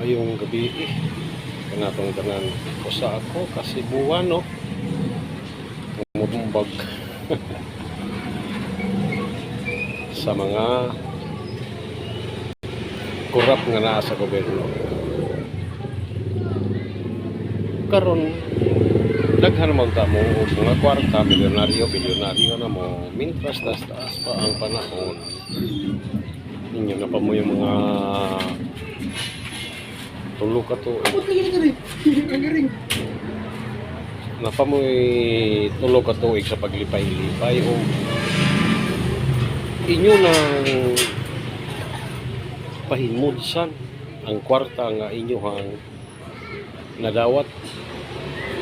Maayong gabi kanatong tanan ko sa ako kasi buwan no tumutumbag sa mga kurap nga naa sa gobyerno. Karon daghan man ta mo og mga kwarta, bilyonaryo na mo, mintras taas pa ang panahon. Ninyo na pa mo yung mga tulo ka to. Napamoy tulo ka tuig sa paglipay-lipay o inyo nang pahimudsan ang kwarta nga inyohang nadawat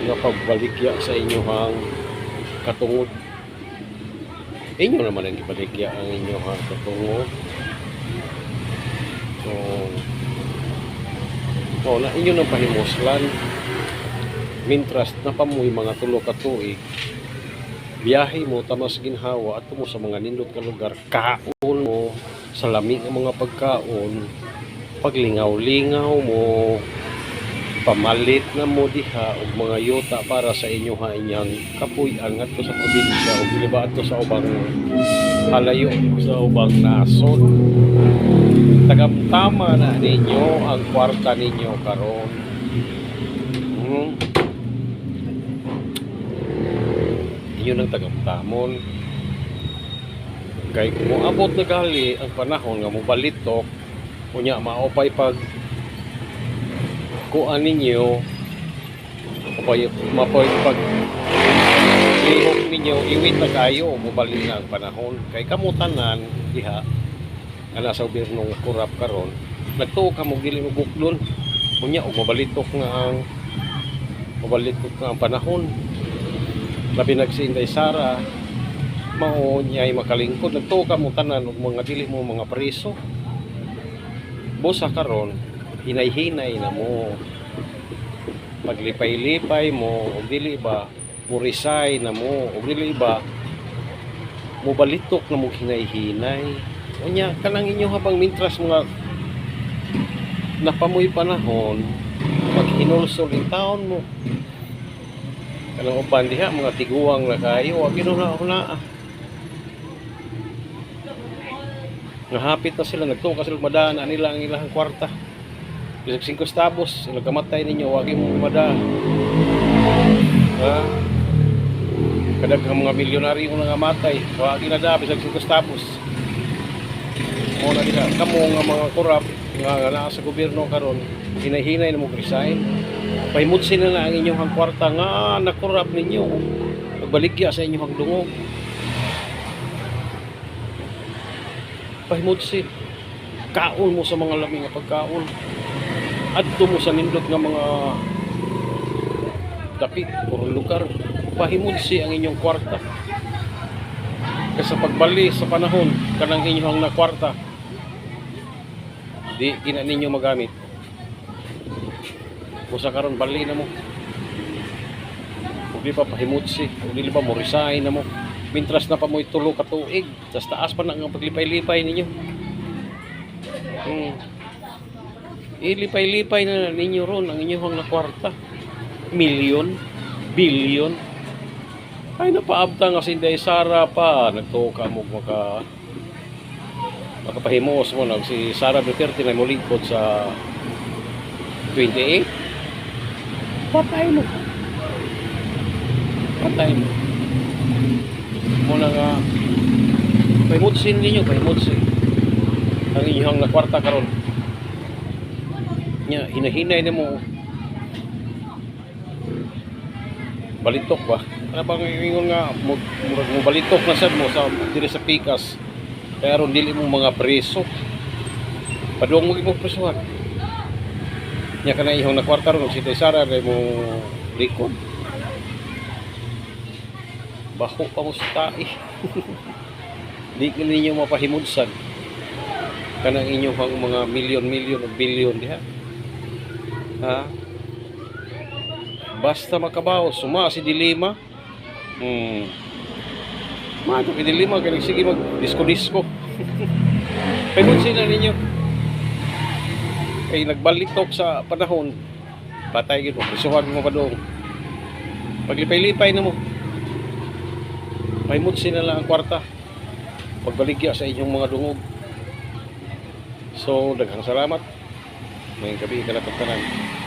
nga pagbalikya sa inyohang katungod. Inyo naman ang ibalikya ang inyohang katungod. So na inyo nang pahimuslan mintras na pamuy mga tulo ka tuig biyahe mo tamas ginhawa at mo sa mga nindot ka lugar, kaon mo sa lami ng mga pagkaon, paglingaw-lingaw mo, pamalit na mo diha og mga yuta para sa inyo ha inyang kapuy-an ngadto sa probinsya o giliba adto sa ubang halayo sa ubang nasod. Tagamtama na ninyo ang kwarta ninyo karon. Inyo nang tagamtamon. Kay kung moabot na gali ang panahon nga mobalitok, unya maopay pag kuan ninyo, mapoy pag lihok ninyo, iwit na kayo, mobalik na ang panahon. Kay kamutanan diha nga nasa gobyernong kurap karon, nagtuo ka mo dili mo buklon. Unya og mabalitok nga ang panahon. Labi nagsinday Sara mao niya'y makalingkod, nagtuo ka mo tanan og mga dili mo mga preso. Busa karon hinay-hinay na mo, paglipay-lipay mo, o dili ba murisay na mo, o dili ba mubalitok na mo hinay-hinay. Unya kanang inyo habang mintras mga napamoy panahon maghinulsol in taon mo kanang uban diha mga tiguang na kayo wag ginuna-una nahapit na sila, nagtuo ka sila madaan na nila ang ilang kwarta. Bisag 5 centavos sila kamatay ninyo, wag mo madaan kadaghang mga milyonaryo nga matay, wag ginada bisag 5 centavos. O na nila kamo nga mga kurap nga naa sa gobyerno karon, hinay-hinay na mo resign. Pahimutsin na ang inyong kwarta nga nakurap ninyo, pagbaligya sa inyong dungog. Pahimutsin, kaon mo sa mga lamig nga pagkaon, adto mo sa nindot nga mga dapit o lugar. Pahimutsi ang inyong kwarta kasi pagbali sa panahon kanang inyong na kwarta di gina ninyo magamit. Busa karon bali na mo, ug di pa pahimutsi, ug di pa mo resign na mo mintras na pa mo tulo ka tuig, tas taas pa na ang paglipay-lipay ninyo. Ilipay-lipay na ninyo ron ang inyong na kwarta, milyon, bilyon. Ay napaabta nga si Inday Sara pa, nagtuo ka mo makapahimos mo na si Sara Duterte na mo lingkod sa 28. Patay mo muna nga pahimutsin ninyo, pahimutsin ang inyong na kwarta karon nya hinahinay na mo balitok ba ano bang ingon nga mo balitok na sad mo sa diri sa pikas kaya ron dili mo mga preso padung mo imong presuhan nya kana ihong na kwarta ron si Sara kay mo likod baho pa mo sa tae. Di ninyo mapahimudsan kanang inyong mga milyon o bilyon diha. Basta makabaw suma si dilema. Mato si dilema kay sige mag disco. Pahimudsin na ninyo. kay nagbalitok sa panahon, patay gid mo, prisuhan mo pa doon. Paglipay-lipay na mo. Paimutsi na lang ang kwarta. Pagbaligya sa inyong mga dungog. So, daghang salamat. Ngayong gabi ka na